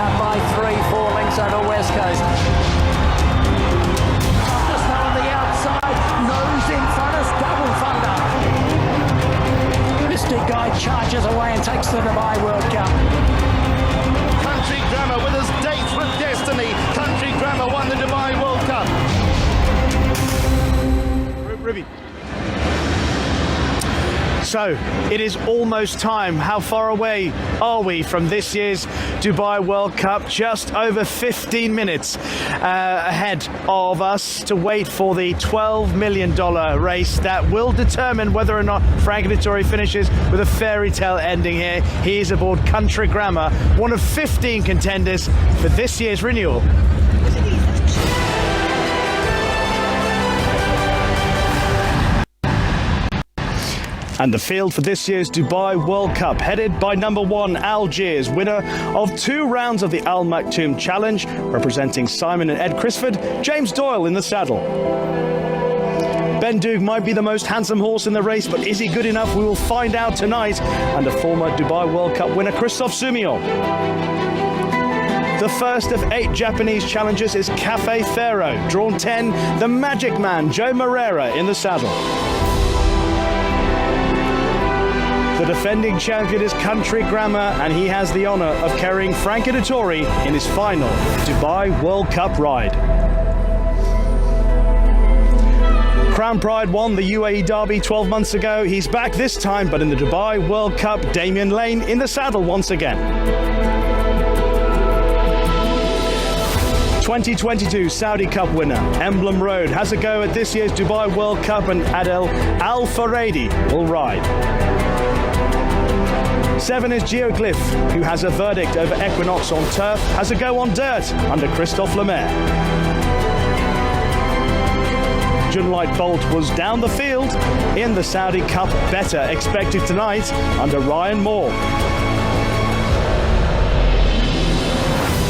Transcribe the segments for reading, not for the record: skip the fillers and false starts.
out by 3-4 lengths over West Coast. Just on the outside, nose in front of Double Thunder. Mystic Guy charges away and takes the Dubai World Cup. Country Grammar with his dates with destiny. Country Grammar won the Dubai World Cup. Ruby. So, it is almost time. How far away are we from this year's Dubai World Cup? Just over 15 minutes ahead of us to wait for the $12 million race that will determine whether or not Frank Dettori finishes with a fairy tale ending here. He is aboard Country Grammar, one of 15 contenders for this year's renewal. And the field for this year's Dubai World Cup, headed by number 1 Algiers, winner of 2 rounds of the Al Maktoum Challenge, representing Simon and Ed Crisford, James Doyle in the saddle. Ben Doog might be the most handsome horse in the race, but is he good enough? We will find out tonight. And a former Dubai World Cup winner, Christophe Soumillon. The first of 8 Japanese challengers is Cafe Pharaoh, drawn 10, the Magic Man, Joe Moreira in the saddle. The defending champion is Country Grammar, and he has the honour of carrying Frank Dettori in his final Dubai World Cup ride. Crown Pride won the UAE Derby 12 months ago. He's back this time, but in the Dubai World Cup, Damien Lane in the saddle once again. 2022 Saudi Cup winner Emblem Road has a go at this year's Dubai World Cup, and Adel Al Faradi will ride. 7 is Geoglyph, who has a verdict over Equinox on turf, has a go on dirt under Christophe Lemaire. Junlight Bolt was down the field in the Saudi Cup, better expected tonight under Ryan Moore.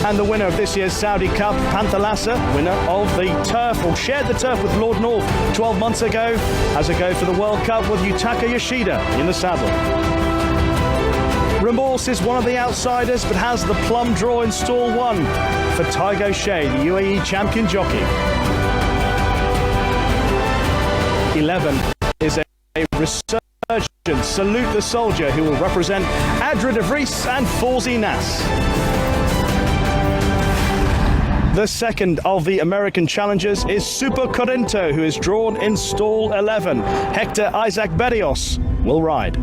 And the winner of this year's Saudi Cup, Panthalassa, winner of the turf, or shared the turf with Lord North 12 months ago, has a go for the World Cup with Yutaka Yoshida in the saddle. Remorse is one of the outsiders, but has the plum draw in stall 1 for Tygo Shea, the UAE champion jockey. 11 is a resurgent Salute the Soldier, who will represent Adra de Vries and Fawzi Nas. The second of the American challengers is Super Corrento, who is drawn in stall 11. Hector Isaac Berrios will ride.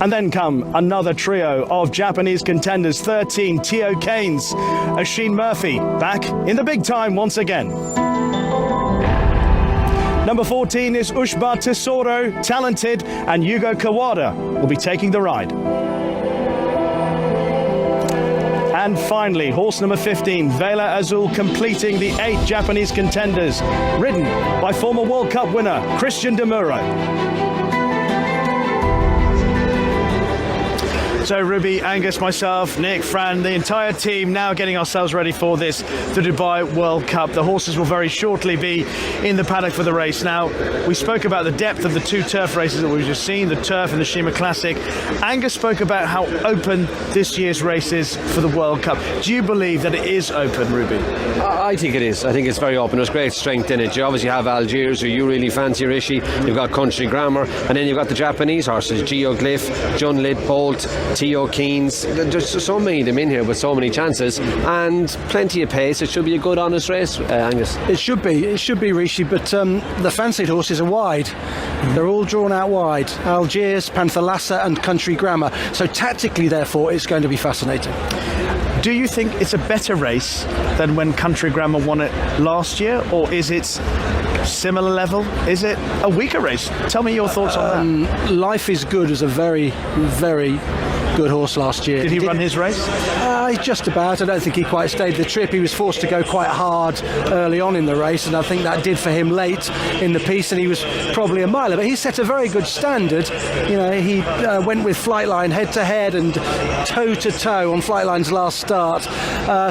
And then come another trio of Japanese contenders. 13, Tio Keynes, Oisin Murphy, back in the big time once again. Number 14 is Ushba Tesoro, talented, and Yugo Kawada will be taking the ride. And finally, horse number 15, Vela Azul, completing the 8 Japanese contenders, ridden by former World Cup winner Christian De Muro. So Ruby, Angus, myself, Nick, Fran, the entire team now getting ourselves ready for this, the Dubai World Cup. The horses will very shortly be in the paddock for the race. Now, we spoke about the depth of the 2 turf races that we've just seen, the turf and the Shima Classic. Angus spoke about how open this year's race is for the World Cup. Do you believe that it is open, Ruby? I think it is. I think it's very open. There's great strength in it. You obviously have Algiers, who you really fancy, Rishi. You've got Country Grammar, and then you've got the Japanese horses, Geoglyph, Junlit Bolt, Tio Keynes. There's so many of them in here with so many chances and plenty of pace. It should be a good, honest race, Angus. It should be, Rishi, but the fancied horses are wide. They're all drawn out wide. Algiers, Panthalassa and Country Grammar. So tactically, therefore, it's going to be fascinating. Do you think it's a better race than when Country Grammar won it last year, or is it similar level? Is it a weaker race? Tell me your thoughts on that. Life is Good as a very, very good horse last year. Did he run his race? Just about. I don't think he quite stayed the trip. He was forced to go quite hard early on in the race, and I think that did for him late in the piece, and he was probably a miler. But he set a very good standard. You know, he went with Flightline head to head and toe to toe on Flightline's last start.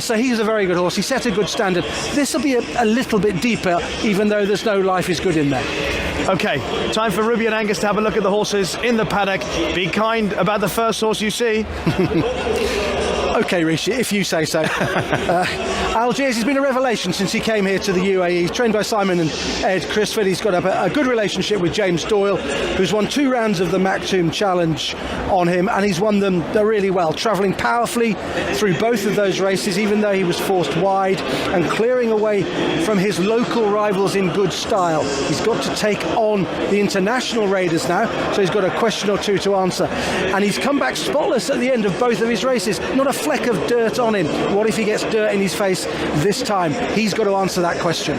So he's a very good horse. He set a good standard. This will be a little bit deeper, even though there's no Life is Good in there. Okay, time for Ruby and Angus to have a look at the horses in the paddock. Be kind about the first horse you see. Okay, Rishi, if you say so. Algiers has been a revelation since he came here to the UAE. He's trained by Simon and Ed Crisford. He's got a good relationship with James Doyle, who's won 2 rounds of the Maktoum Challenge on him, and he's won them really well, travelling powerfully through both of those races, even though he was forced wide, and clearing away from his local rivals in good style. He's got to take on the international raiders now, so he's got a question or two to answer. And he's come back spotless at the end of both of his races. Not a fleck of dirt on him. What if he gets dirt in his face this time? He's got to answer that question.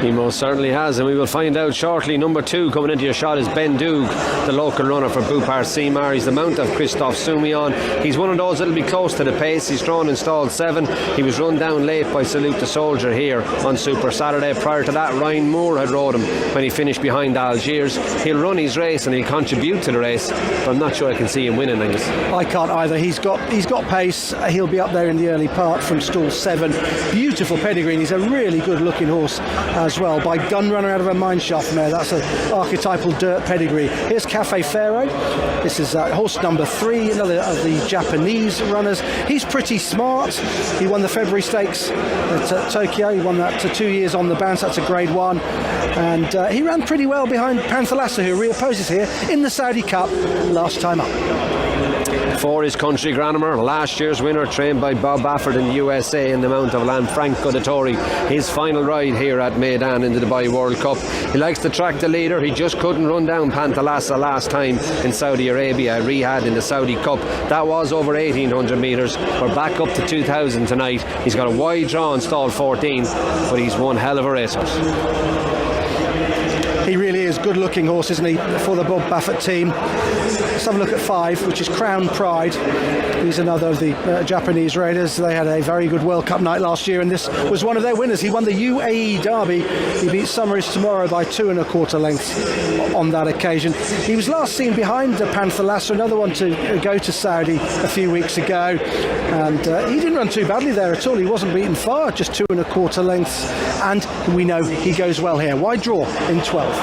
He most certainly has, and we will find out shortly. Number 2 coming into your shot is Ben Doog, the local runner for Bupar Simar. He's the mount of Christophe Soumillon. He's one of those that'll be close to the pace. He's drawn in stall 7. He was run down late by Salute the Soldier here on Super Saturday. Prior to that, Ryan Moore had rode him when he finished behind Algiers. He'll run his race and he'll contribute to the race, but I'm not sure I can see him winning, Angus. I can't either. He's got pace. He'll be up there in the early part from stall 7. Beautiful pedigree. He's a really good looking horse as well, by Gunrunner out of a mineshaft mare. That's an archetypal dirt pedigree. Here's Cafe Pharaoh. This is horse number 3, another of the Japanese runners. He's pretty smart. He won the February Stakes at Tokyo. He won that 2 years on the bounce. That's a grade 1. And he ran pretty well behind Panthalassa, who reopposes here in the Saudi Cup last time up. 4 is Country Grammar, last year's winner, trained by Bob Baffert in the USA in the mount of Lanfranco de Tori. His final ride here at Meydan in the Dubai World Cup. He likes to track the leader. He just couldn't run down Panthalassa last time in Saudi Arabia, Riyadh in the Saudi Cup. That was over 1,800 metres. We're back up to 2,000 tonight. He's got a wide draw in stall 14, but he's one hell of a racehorse. He really is good looking horse, isn't he, for the Bob Baffert team. Let's have a look at 5, which is Crown Pride. He's another of the Japanese raiders. They had a very good World Cup night last year, and this was one of their winners. He won the UAE Derby. He beat Summeris Tomorrow by 2 1/4 lengths on that occasion. He was last seen behind Panthalassa, another one to go to Saudi a few weeks ago, and he didn't run too badly there at all. He wasn't beaten far, just 2 1/4 lengths, and we know he goes well here. Wide draw in 12.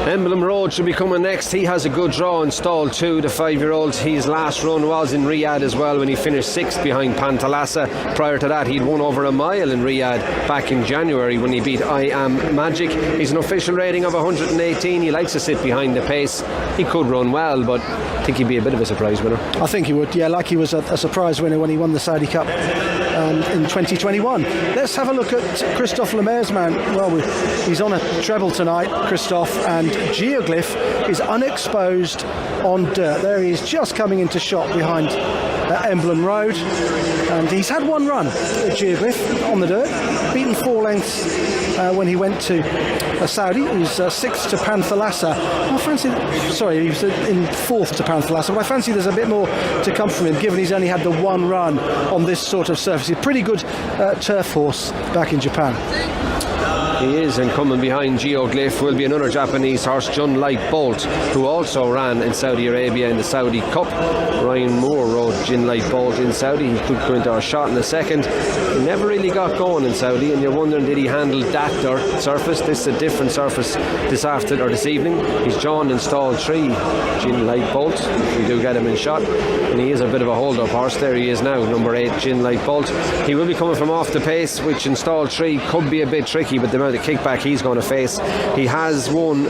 Emblem Road should be coming next. He has a good draw in stall 2, the 5-year-old. His last run was in Riyadh as well, when he finished 6th behind Panthalassa. Prior to that, he'd won over a mile in Riyadh back in January when he beat I Am Magic. He's an official rating of 118. He likes to sit behind the pace. He could run well, but I think he'd be a bit of a surprise winner. I think he would, yeah, like he was a surprise winner when he won the Saudi Cup in 2021. Let's have a look at Christophe Lemaire's man. Well, he's on a treble tonight, Christophe, and Geoglyph is unexposed on dirt. There he is, just coming into shot behind Emblem Road, and he's had 1 run at Geoglyph on the dirt, beaten 4 lengths when he went to Saudi. He was 6th to Panthalassa. He was in 4th to Panthalassa, but I fancy there's a bit more to come from him, given he's only had the 1 run on this sort of surface. He's a pretty good turf horse back in Japan. He is, and coming behind Geoglyph will be another Japanese horse, Jun Light Bolt, who also ran in Saudi Arabia in the Saudi Cup. Ryan Moore rode Jun Light Bolt in Saudi. He could go into a shot in the second. He never really got going in Saudi, and you're wondering, did he handle that dirt surface? This is a different surface this evening. He's drawn in stall 3, Jun Light Bolt, if we do get him in shot, and he is a bit of a hold-up horse. There he is now, number 8, Jun Light Bolt. He will be coming from off the pace, which in stall 3 could be a bit tricky, but the amount of kickback he's going to face. He has won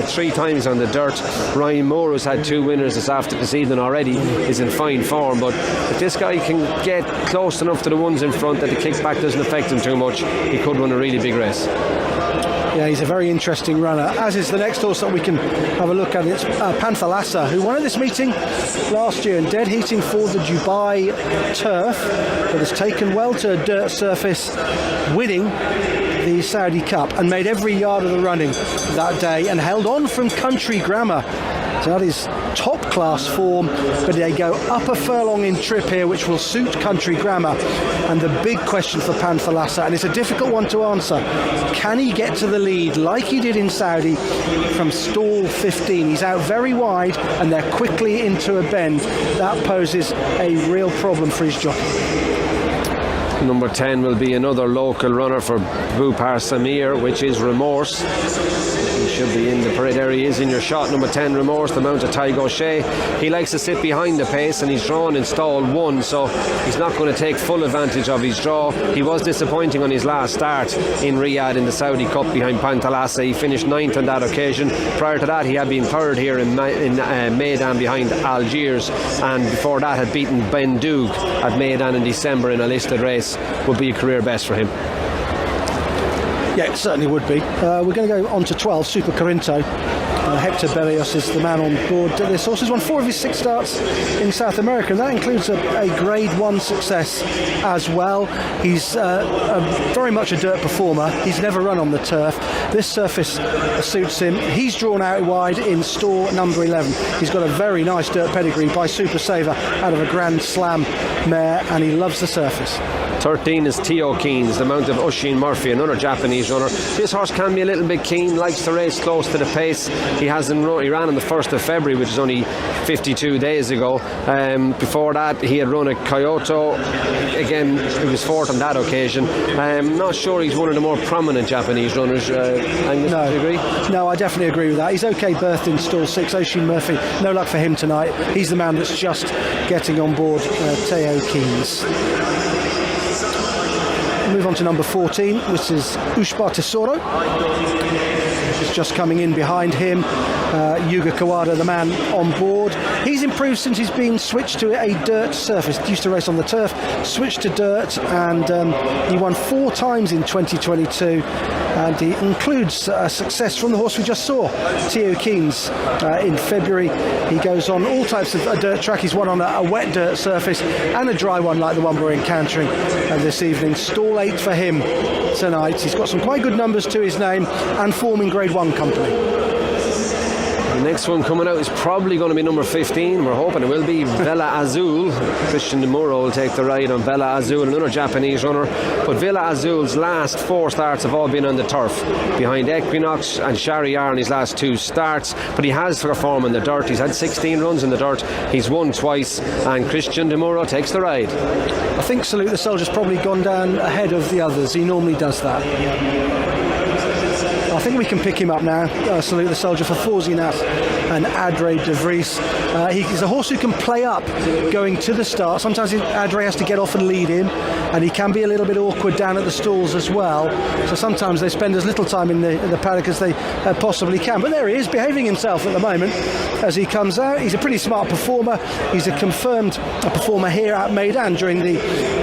3 times on the dirt. Ryan Moore, who's had 2 winners this evening already, is in fine form, but if this guy can get close enough to the ones in front that the kickback doesn't affect him too much, he could run a really big race. Yeah, he's a very interesting runner, as is the next horse that we can have a look at. It's Panthalassa, who won at this meeting last year in dead heating for the Dubai turf, but has taken well to a dirt surface, winning the Saudi Cup, and made every yard of the running that day, and held on from Country Grammar. So that is top class form, but they go up a furlong in trip here, which will suit Country Grammar. And the big question for Panthalassa, and it's a difficult one to answer, can he get to the lead like he did in Saudi from stall 15? He's out very wide and they're quickly into a bend. That poses a real problem for his jockey. Number 10 will be another local runner for Bupar Samir, which is Remorse. He should be in the parade. There he is in your shot. Number 10, Remorse, the mount of Ty Gaucher. He likes to sit behind the pace, and he's drawn in stall 1, so he's not going to take full advantage of his draw. He was disappointing on his last start in Riyadh in the Saudi Cup behind Pantalasa. He finished 9th on that occasion. Prior to that, he had been 3rd here in Meydan behind Algiers, and before that had beaten Ben Doug at Meydan in December in a listed race. Would be a career best for him. Yeah, it certainly would be. We're going to go on to 12, Super Corinto. Hector Berrios is the man on board. This horse has won 4 of his 6 starts in South America, and that includes a Grade 1 success as well. He's very much a dirt performer. He's never run on the turf. This surface suits him. He's drawn out wide in stall number 11. He's got a very nice dirt pedigree by Super Saver out of a Grand Slam mare, and he loves the surface. 13 is Teo Keynes, the mount of Oisin Murphy, another Japanese runner. This horse can be a little bit keen, likes to race close to the pace. He ran on the 1st of February, which is only 52 days ago. Before that, he had run at Kyoto. Again, he was 4th on that occasion. I'm not sure he's one of the more prominent Japanese runners. Angus, do you agree? No, I definitely agree with that. He's okay berthed in stall 6. Oisin Murphy, no luck for him tonight. He's the man that's just getting on board Teo Keynes. Move on to number 14, which is Ushba Tesoro. Is just coming in behind him. Yuga Kawada, the man on board. He's improved since he's been switched to a dirt surface. He used to race on the turf, switched to dirt, and he won 4 times in 2022. And he includes a success from the horse we just saw, Teo Keynes, in February. He goes on all types of dirt track. He's won on a wet dirt surface and a dry one like the one we're encountering this evening. Stall 8 for him tonight. He's got some quite good numbers to his name and forming Grade 1 company. The next one coming out is probably going to be number 15. We're hoping it will be Vela Azul. Christian De Muro will take the ride on Vela Azul, another Japanese runner. But Vela Azul's last 4 starts have all been on the turf, behind Equinox and Shariar in his last 2 starts. But he has performed in the dirt. He's had 16 runs in the dirt. He's won twice, and Christian De Muro takes the ride. I think Salute the Soldier's probably gone down ahead of the others. He normally does that. I think we can pick him up now. Salute the Soldier for Forzinat and Adre de Vries. He's a horse who can play up going to the start. Sometimes Adre has to get off and lead him, and he can be a little bit awkward down at the stalls as well. So sometimes they spend as little time in the paddock as they possibly can. But there he is, behaving himself at the moment as he comes out. He's a pretty smart performer. He's a confirmed performer here at Meydan during the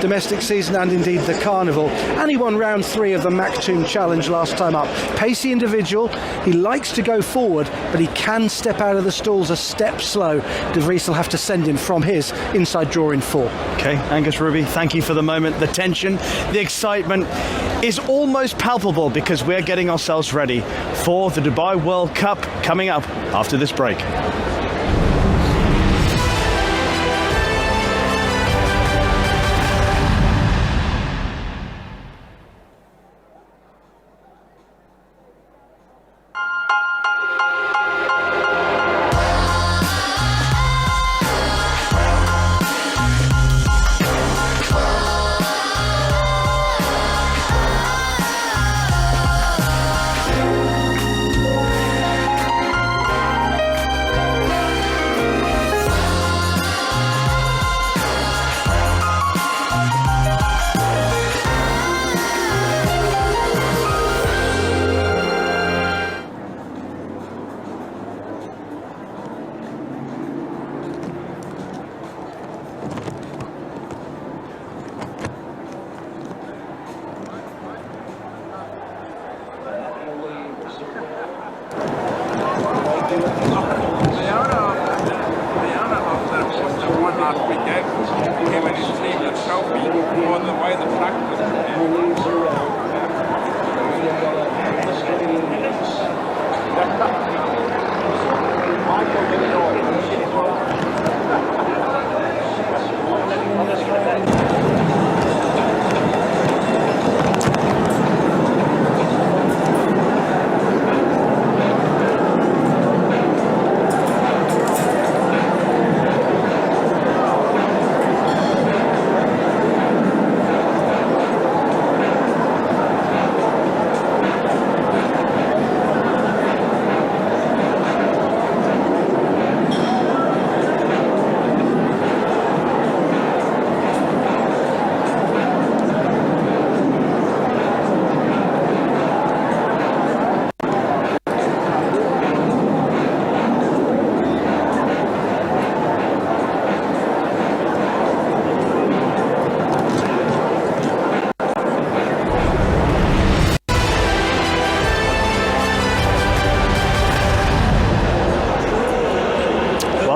domestic season and indeed the carnival. And he won round 3 of the Maktoum Challenge last time up. Pacey individual. He likes to go forward, but he can step out of the stalls a step slow. De Vries will have to send him from his inside draw in 4. Okay, Angus, Ruby, thank you for the moment. The tension, the excitement is almost palpable because we're getting ourselves ready for the Dubai World Cup coming up after this break.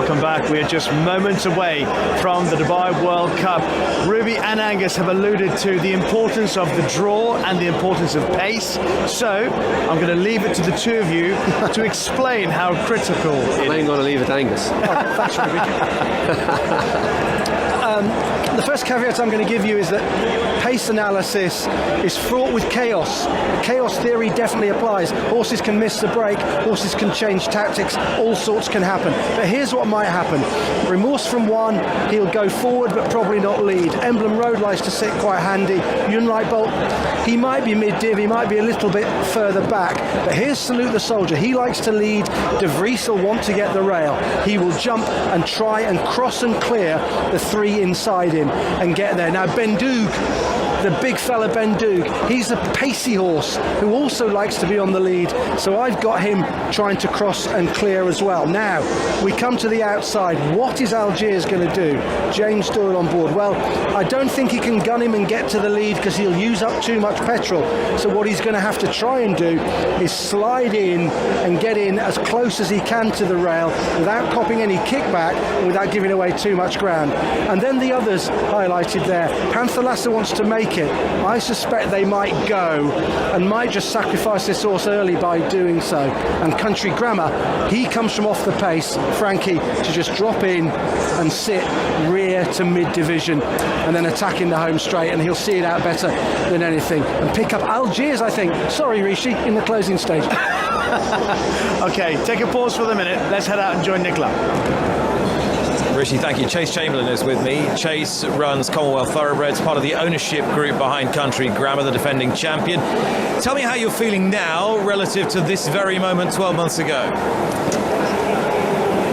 welcome back. We are just moments away from the Dubai World Cup. Ruby and Angus have alluded to the importance of the draw and the importance of pace. So I'm going to leave it to the two of you to explain how critical it I'm is. going to leave it to Angus. Thanks, Ruby. The first caveat I'm going to give you is that pace analysis is fraught with chaos. Chaos theory definitely applies. Horses can miss the break, horses can change tactics, all sorts can happen. But here's what might happen. Remorse from one, he'll go forward but probably not lead. Emblem Road likes to sit quite handy. Yunlai Bolt, he might be mid-div, he might be a little bit further back. But here's Salute the Soldier. He likes to lead. De Vries will want to get the rail. He will jump and try and cross and clear the three inside him and get there. Now Bendoug, the big fella Bendoug, he's a pacey horse who also likes to be on the lead, so I've got him trying to cross and clear as well. Now we come to the outside. What is Algiers going to do? James Doyle on board. Well, I don't think he can gun him and get to the lead because he'll use up too much petrol, so what he's going to have to try and do is slide in and get in as close as he can to the rail without copping any kickback and without giving away too much ground. And then the others highlighted there. Panther Lasser wants to make it. I suspect they might go and might just sacrifice this horse early by doing so. And Country Grammar, he comes from off the pace, Frankie, to just drop in and sit rear to mid-division and then attack in the home straight, and he'll see it out better than anything and pick up Algiers, I think. Sorry, Rishi, in the closing stage. Okay, take a pause for the minute. Let's head out and join Nicola. Rishi, thank you. Chase Chamberlain is with me. Chase runs Commonwealth Thoroughbreds, part of the ownership group behind Country Grammar, the defending champion. Tell me how you're feeling now relative to this very moment 12 months ago.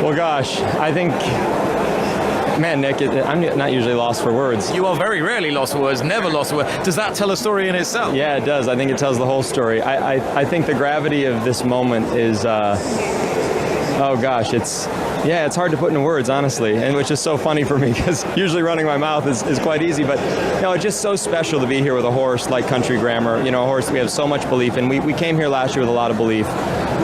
Well, gosh, I think, man, Nick, I'm not usually lost for words. You are very rarely lost for words, never lost for words. Does that tell a story in itself? Yeah, it does. I think it tells the whole story. I think the gravity of this moment is, oh gosh, it's hard to put into words, honestly, and which is so funny for me because usually running my mouth is quite easy, but it's just so special to be here with a horse like Country Grammar, a horse we have so much belief in. We came here last year with a lot of belief.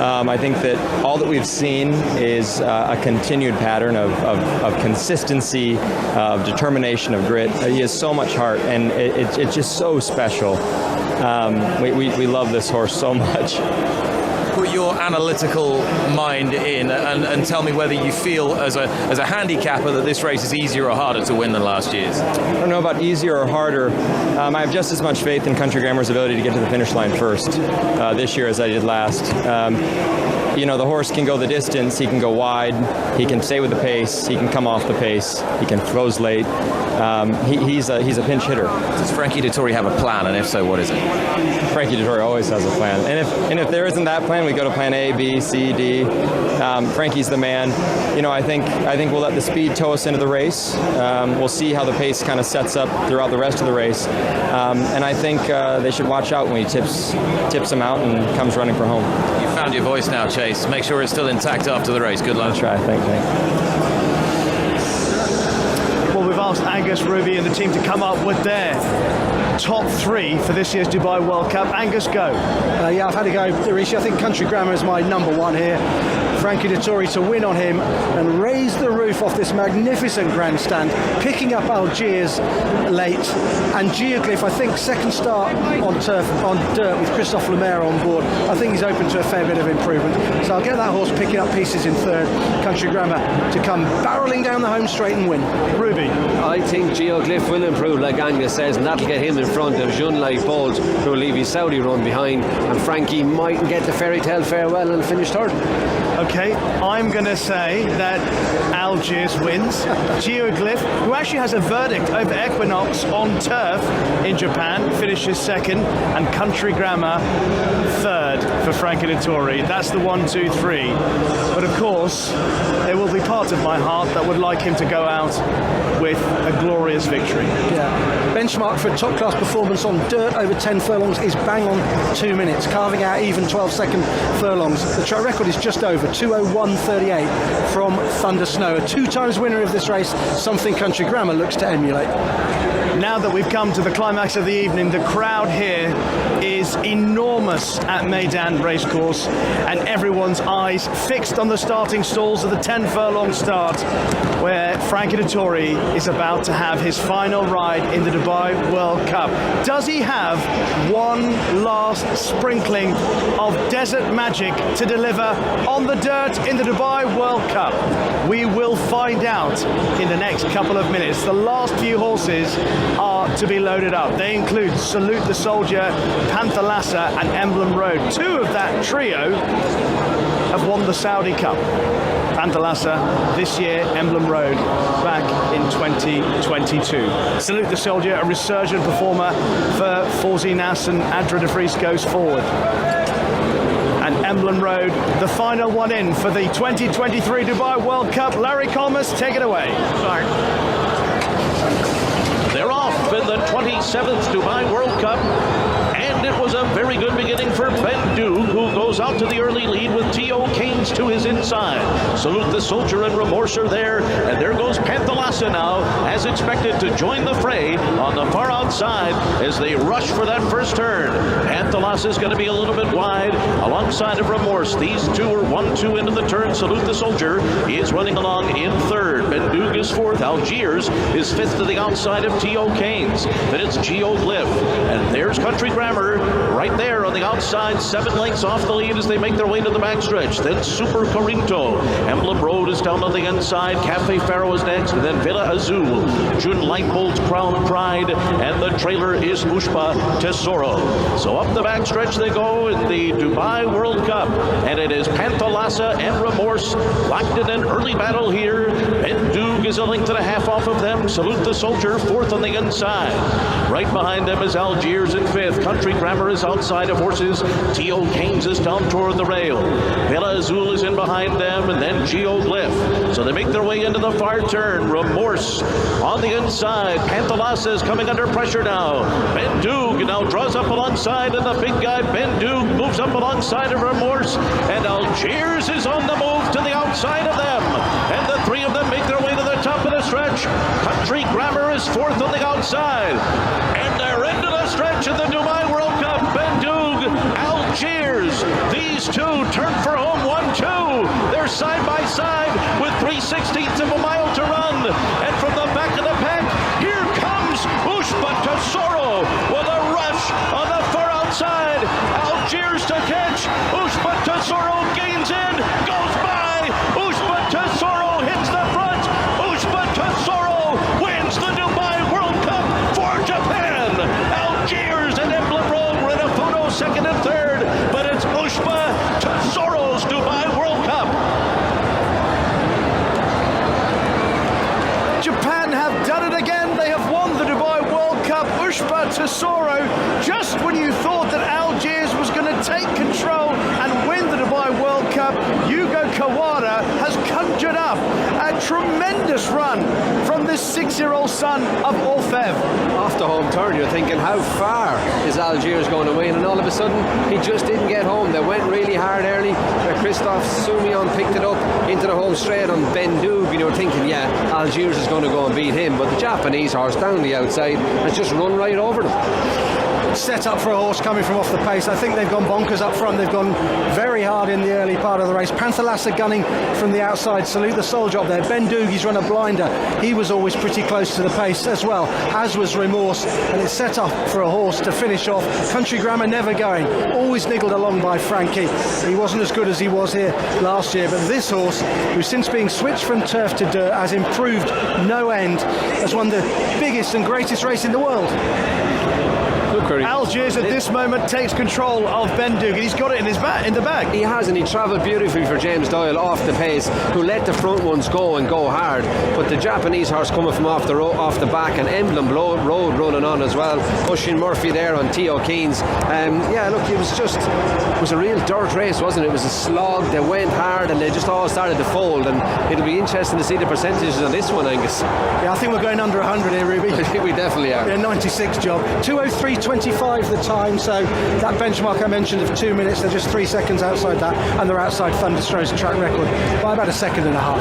I think that all that we've seen is a continued pattern of consistency, of determination, of grit. He has so much heart, and it's just so special. We love this horse so much. Put your analytical mind in and tell me whether you feel as a handicapper that this race is easier or harder to win than last year's. I don't know about easier or harder. I have just as much faith in Country Grammar's ability to get to the finish line first this year as I did last. The horse can go the distance, he can go wide, he can stay with the pace, he can come off the pace, he can close late. He's a pinch hitter. Does Frankie Dettori have a plan, and if so, what is it? Frankie Dettori always has a plan, and if there isn't that plan, we go to plan A, B, C, D. Frankie's the man. I think we'll let the speed tow us into the race. We'll see how the pace kind of sets up throughout the rest of the race, and I think they should watch out when he tips him out and comes running for home. You found your voice now, Chase. Make sure it's still intact after the race. Good luck. I'll try. Thank you. Well, we've asked Angus, Ruby and the team to come up with their top three for this year's Dubai World Cup. Angus, go. I've had to go, Rishi. I think Country Grammar is my number one here. Frankie Dettori to win on him and raise the roof off this magnificent grandstand, picking up Algiers late. And Geoglyph, I think, second start on turf, on dirt with Christophe Lemaire on board. I think he's open to a fair bit of improvement. So I'll get that horse picking up pieces in third. Country Grammar to come barreling down the home straight and win. Ruby. I think Geoglyph will improve, like Angus says, and that'll get him in front of Yunlai Bolt, who will leave his Saudi run behind, and Frankie might get the fairy tale farewell and finish third. Okay, I'm going to say that Algiers wins. Geoglyph, who actually has a verdict over Equinox on turf in Japan, finishes second, and Country Grammar third for Frankie Dettori. That's the 1, 2, 3. But of course, there will be part of my heart that would like him to go out with a glorious victory. Yeah. Benchmark for top class performance on dirt over 10 furlongs is bang on 2 minutes, carving out even 12-second furlongs. The track record is just over 2:01.38 from Thunder Snow. A 2 times winner of this race, something Country Grammar looks to emulate. Now that we've come to the climax of the evening, the crowd here is enormous at Meydan Racecourse, and everyone's eyes fixed on the starting stalls of the 10 furlong start, where Frankie Dettori is about to have his final ride in the Dubai World Cup. Does he have one last sprinkling of desert magic to deliver on the dirt in the Dubai World Cup? We will find out in the next couple of minutes. The last few horses are to be loaded up. They include Salute the Soldier, Panther Lassa and Emblem Road. 2 of that trio have won the Saudi Cup. Panther Lassa this year, Emblem Road back in 2022. Salute the Soldier, a resurgent performer for Fawzi Nas and Adra de Vries goes forward. And Emblem Road, the final one in for the 2023 Dubai World Cup. Larry Colmas, take it away. They're off in the 27th Dubai World Cup, and it was a very good beginning for Ben Duke, who goes out to the early lead with T.O. Keynes to his inside. Salute the Soldier and Remorse are there, and there goes Panther Lassa now, as expected, to join the fray on the far outside as they rush for that first turn. Panther Lassa is going to be a little bit wide alongside of Remorse. These two are 1-2 into the turn. Salute the Soldier is running along in third. Ben Duke is fourth. Algiers is fifth to the outside of T.O. Keynes. Then it's Geoglyph, and there's Country Grammar right there on the outside, 7 lengths off the lead as they make their way to the backstretch. Then Super Corinto. Emblem Road is down on the inside. Cafe Faro is next, and then Villa Azul. June Lightbolt, Crown Pride, and the trailer is Ushpa Tesoro. So up the backstretch they go in the Dubai World Cup, and it is Panther Lassa and Remorse locked in an early battle here. Ben Duke is a length and a half off of them. Salute the Soldier, fourth on the inside. Right behind them is Algiers in fifth. Country Grammar is outside of horses. T.O. Keynes is down toward the rail. Villa Azul is in behind them, and then Geoglyph. So they make their way into the far turn. Remorse on the inside. Panther Lassa is coming under pressure now. Ben Duke now draws up alongside, and the big guy Ben Duke moves up alongside of Remorse, and Algiers is on the move to the outside of them. And the 3 of them make their way to the top of the stretch. Country Grammar is fourth on the outside. And they're into the stretch of the Dubai World Cup. Ben Duke, Algiers. These two turn for home 1-2. They're side by side with 3/16 of a mile to run. And from the back of the pack, here comes Ushpa Tesoro with a rush on the far outside. Algiers to catch. Ushpa Tesoro gains in, goes by. Ushpa Tesoro hits the front. Ushpa Tesoro wins the Dubai World Cup for Japan. Algiers and Emblem Road were in a photo second and third, but it's Ushpa Tesoro's Dubai World Cup. Japan have done it again. They have won the Dubai World Cup. Ushpa Tesoro, just when you thought that Algiers was going to take control and win the Dubai World Cup, Yugo Kawada has conjured up a tremendous run from this 6-year-old son of Orfev. Off the home turn, you're thinking, how far is Algiers going to win? And all of a sudden, he just didn't get home. They went really hard early. Christophe Soumillon picked it up into the home straight on Ben Duke, and you're thinking, yeah, Algiers is going to go and beat him. But the Japanese horse down the outside has just run right over them. Set up for a horse coming from off the pace. I think they've gone bonkers up front. They've gone very hard in the early part of the race. Panther Lassa gunning from the outside. Salute the Soldier up there. Ben Duke, he's run a blinder. He was always pretty close to the pace as well, as was Remorse. And it's set up for a horse to finish off. Country Grammar never going. Always niggled along by Frankie. He wasn't as good as he was here last year. But this horse, who's since being switched from turf to dirt, has improved no end. Has won the biggest and greatest race in the world. Algiers at this moment takes control of Ben Duke, and he's got it in his in the bag. He has, and he travelled beautifully for James Doyle off the pace, who let the front ones go and go hard. But the Japanese horse coming from off the back, and Emblem Road running on as well, pushing Murphy there on T.O. Keynes. Yeah, look, it was a real dirt race, wasn't it? It was a slog. They went hard, and they just all started to fold. And it'll be interesting to see the percentages on this one, Angus. Yeah, I think we're going under 100 here, Ruby. I think we definitely are. Yeah, 96 job. 2:03.20 2:25 the time, so that benchmark I mentioned of 2 minutes, they're just 3 seconds outside that, and they're outside Thunderstro's track record by about a second and a half.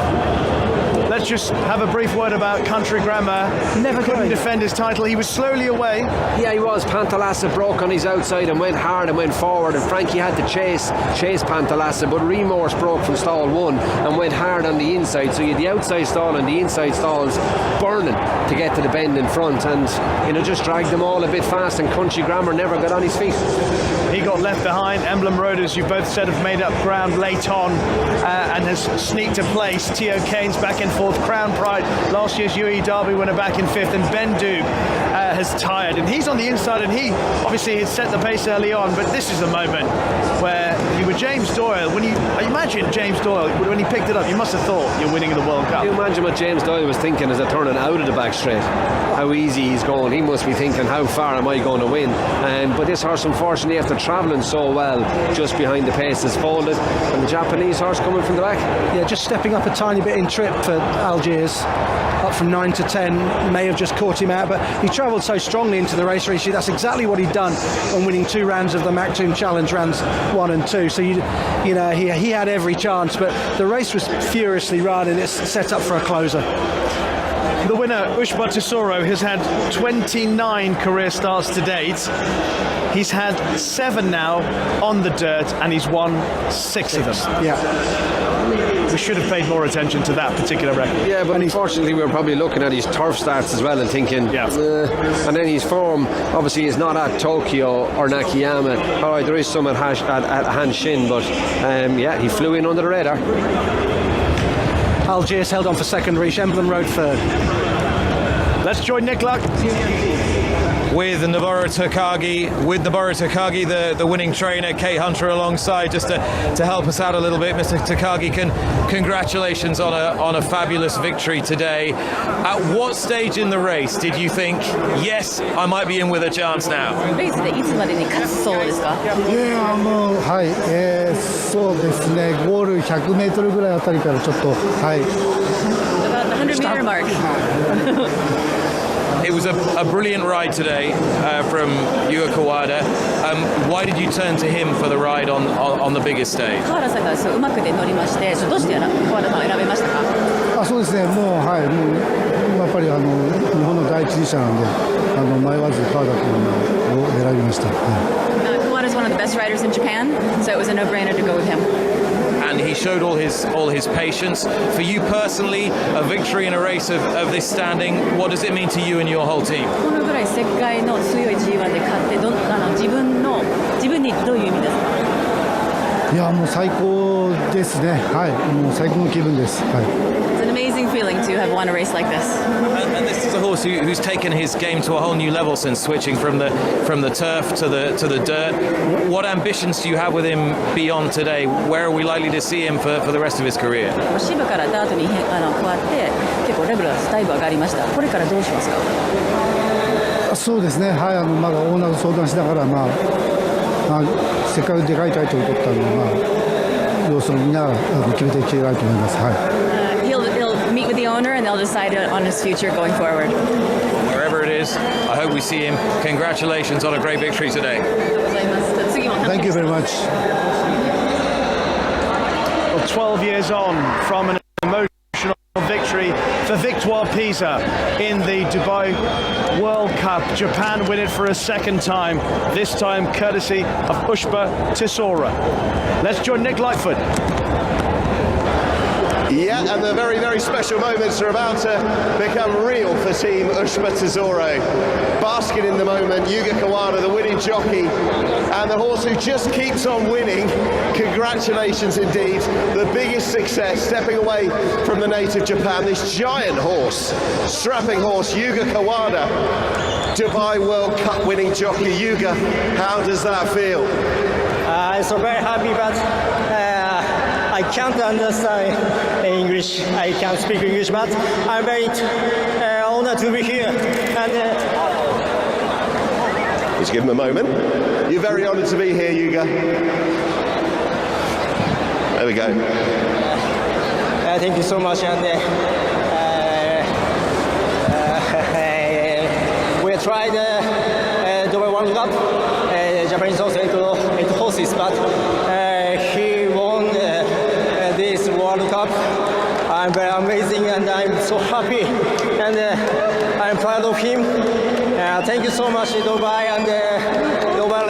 Let's just have a brief word about Country Grammar. Never couldn't going. defend his title. He was slowly away. Yeah, he was. Pantalassa broke on his outside and went hard and went forward, and Frankie had to chase Pantalassa, but Remorse broke from stall 1 and went hard on the inside, so you had the outside stall and the inside stalls burning to get to the bend in front, and just dragged them all a bit fast, and Country Grammar never got on his feet. He got left behind. Emblem Road, as you both said, have made up ground late on and has sneaked a place. Tio Kane's back in 4th. Crown Pride, last year's UE Derby winner, back in 5th, and Ben Dug has tired, and he's on the inside, and he obviously had set the pace early on, but this is the moment where you were James Doyle. When you imagine James Doyle, when he picked it up, you must have thought you're winning the World Cup. Can you imagine what James Doyle was thinking as they're turning out of the back straight? How easy he's going. He must be thinking, how far am I going to win? But this horse, unfortunately, after travelling so well, just behind the pace, is folded, and the Japanese horse coming from the back. Yeah, just stepping up a tiny bit in trip for Algiers, up from 9 to 10, may have just caught him out, but he travelled so strongly into the race, Rishi. That's exactly what he'd done when winning 2 rounds of the Maktoum Challenge, rounds 1 and 2. So he had every chance, but the race was furiously run, and it's set up for a closer. The winner, Ushba Tesoro, has had 29 career starts to date. He's had 7 now on the dirt, and he's won 6 of them. Yeah. We should have paid more attention to that particular record. Yeah, but unfortunately we were probably looking at his turf starts as well and thinking, and then his form obviously is not at Tokyo or Nakayama. All right, there is some at Hanshin, but he flew in under the radar. Algiers held on for second, Rish. Emblem Road third. Let's join Nick Luck. With Noboru Takagi, the winning trainer, Kay Hunter alongside, just to help us out a little bit. Mr. Takagi, congratulations on a fabulous victory today. At what stage in the race did you think, yes, I might be in with a chance now? レースでいつまでに勝つそうですか？はい、そうですね、ゴール100メートルぐらいあたりからちょっと、はい。About the 100-meter mark. It was a brilliant ride today from Yuya Kawada. Why did you turn to him for the ride on the biggest stage? 川原さんがそううまくで乗りまして、どうして川原さんを選べましたか？そうですね、もうやっぱり日本の第一人者なんで、迷わず川田君を選びました。Kawada is one of the best riders in Japan, so it was a no-brainer to go with him. And he showed all his patience. For you personally, a victory in a race of this standing, what does it mean to you and your whole team? このぐらい世界の強い G1 で勝って自分にどういう意味ですか？いや、もう最高ですね。はい、もう最高の気分です。はい。It's an amazing feeling to have won a race like this. And this is a horse who's taken his game to a whole new level since switching from the turf to the dirt. What ambitions do you have with him beyond today? Where are we likely to see him for the rest of his career? 芝からダートに変わって結構レベルがだいぶ上がりました。これからどうしますか？そうですね。はい、まだオーナーと相談しながらせっかくでかいタイトルを取ったので、様子を見ながら決めていきたいと思います。はい。He'll meet with the owner and they'll decide on his future going forward. Wherever it is, I hope we see him. Congratulations on a great victory today. Thank you very much. Well, 12 years on from an emotional victory for Victoire Pisa in the Dubai World Cup. Japan win it for a second time, this time courtesy of Ushba Tesoro. Let's join Nick Lightfoot. Yeah, and the very, very special moments are about to become real for Team Ushba Tesoro. Basking in the moment, Yuya Kawada, the winning jockey, and the horse who just keeps on winning. Congratulations indeed. The biggest success, stepping away from the native Japan, this giant horse, strapping horse, Yuya Kawada, Dubai World Cup winning jockey. Yuya, how does that feel? I'm so very happy, but I can't understand English. I can't speak English, but I'm very honored to be here. And let's give him a moment. You're very honoured to be here, Yuya. There we go. Thank you so much. And we tried Dubai World Cup. Japanese also 8 horses, but he won this World Cup. I'm very amazing, and I'm so happy, and I'm proud of him. Thank you so much, Dubai and Dubai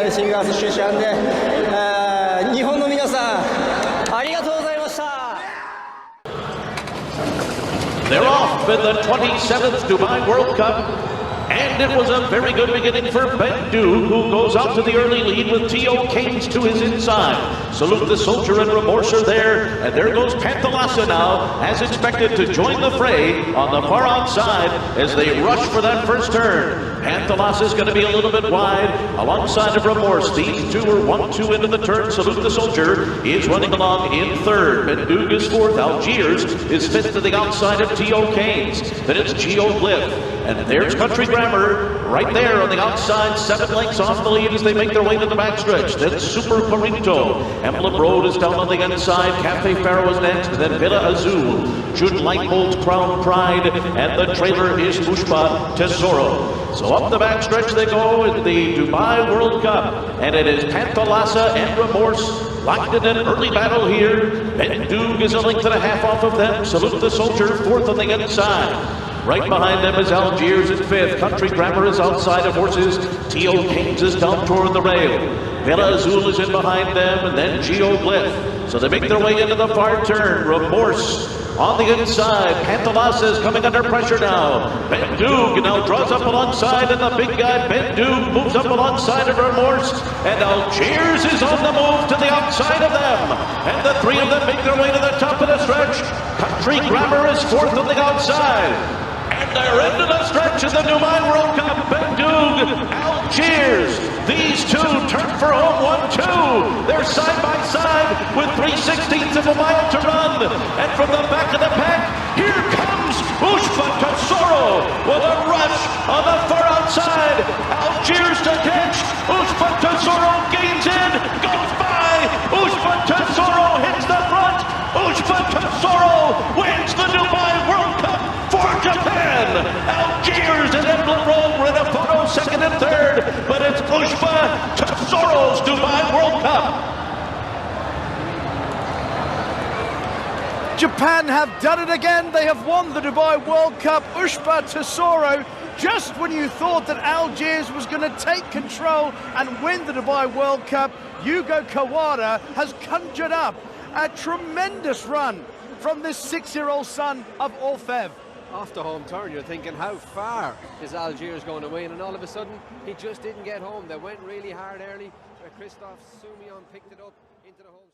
Racing Association. 日本の皆さん、ありがとうございました。 They're off in the 27th Dubai World Cup. And it was a very good beginning for Ben Duke, who goes out to the early lead with T.O. Keynes to his inside. Salute the Soldier and Remorse are there, and there goes Panthalassa now, as expected, to join the fray on the far outside as they rush for that first turn. Panthalassa is going to be a little bit wide alongside of Remorse. These two are 1-2 into the turn. Salute the Soldier is running along in third. Ben Duke is fourth. Algiers is fifth to the outside of T.O. Keynes. Then it's Geoglyph. And there's Country Grammar right there on the outside, 7 lengths off the lead as they make their way to the backstretch. Then Super Corinto. Emblem Road is down on the inside. Cafe Faro is next. Then Villa Azul. Jude Lightbolt, Crown Pride. And the trailer is Pushpa Tesoro. So up the backstretch they go in the Dubai World Cup. And it is Panthalassa and Remorse locked in an early battle here. Ben Duke is a length and a half off of them. Salute the Soldier, fourth on the inside. Right behind them is Algiers in fifth. Country Grammar is outside of horses. T.O. Keynes is down toward the rail. Villa Azul is in behind them, and then Geoglyph. So they make their way into the far turn. Remorse on the inside. Panthalassa is coming under pressure now. Ben Duke now draws up alongside, and the big guy Ben Duke moves up alongside of Remorse. And Algiers is on the move to the outside of them. And the three of them make their way to the top of the stretch. Country Grammar is fourth on the outside. And they're into the stretch of the Dubai World Cup. Ben Duke, Algiers. These two turn for home 1-2. They're side by side with 3/16 of a mile to run. And from the back of the pack, here comes Pushpa Tesoro with a rush on the far outside. Algiers to catch. Pushpa Tesoro gains in, goes by. Pushpa Tesoro hits the front. Pushpa Tesoro wins the Dubai World Cup for Japan. Algiers and Emblem Road were in a photo second and third, but it's Pushpa Tesoro's Dubai World Cup. Japan have done it again. They have won the Dubai World Cup. Pushpa Tesoro, just when you thought that Algiers was going to take control and win the Dubai World Cup, Yugo Kawada has conjured up a tremendous run from this 6-year-old son of Orfev. After home turn, you're thinking, how far is Algiers going to win? And all of a sudden, he just didn't get home. They went really hard early. Christophe Soumillon picked it up into the home.